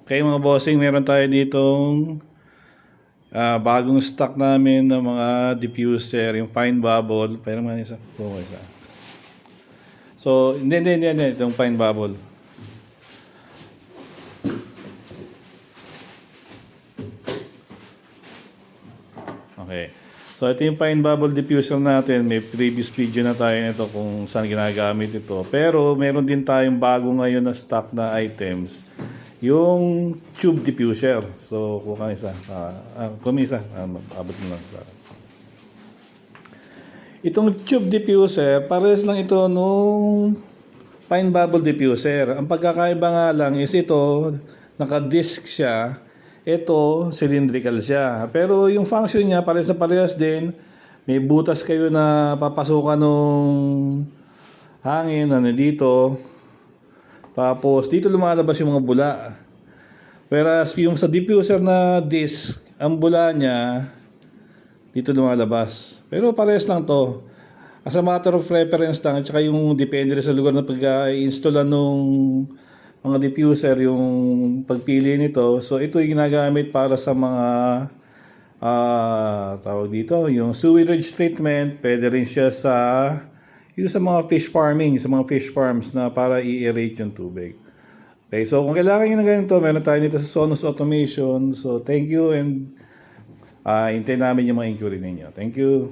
Okay mga bossing, meron tayo ditong bagong stock namin ng mga diffuser, yung fine bubble. Pero man isa. Isa. So, hindi. Itong fine bubble. Okay. So, ito yung fine bubble diffuser natin. May previous video na tayo nito kung saan ginagamit ito. Pero, meron din tayong bago ngayon na stock na items. Yung tube diffuser. So, kung isa. Abot mo lang. Itong tube diffuser, parehas lang ito nung fine bubble diffuser. Ang pagkakaiba nga lang is ito, naka-disc siya. Ito, cylindrical siya. Pero yung function niya, parehas na parehas din. May butas kayo na papasukan nung hangin na dito. Tapos, dito lumalabas yung mga bula. Whereas, yung sa diffuser na disc, ang bula niya, dito lumalabas. Pero parehas lang to. As a matter of preference lang, at saka yung depende rin sa lugar na pag-i-installan nung mga diffuser, yung pagpili nito. So, ito yung ginagamit para sa mga tawag dito, yung sewage treatment. Pwede rin siya yung sa mga fish farming, sa mga fish farms na para i-aerate yung tubig. Okay, so kung kailangan nyo na ganito, meron tayo nito sa Sonos Automation. So, thank you and hintayin namin yung mga inquiry ninyo. Thank you.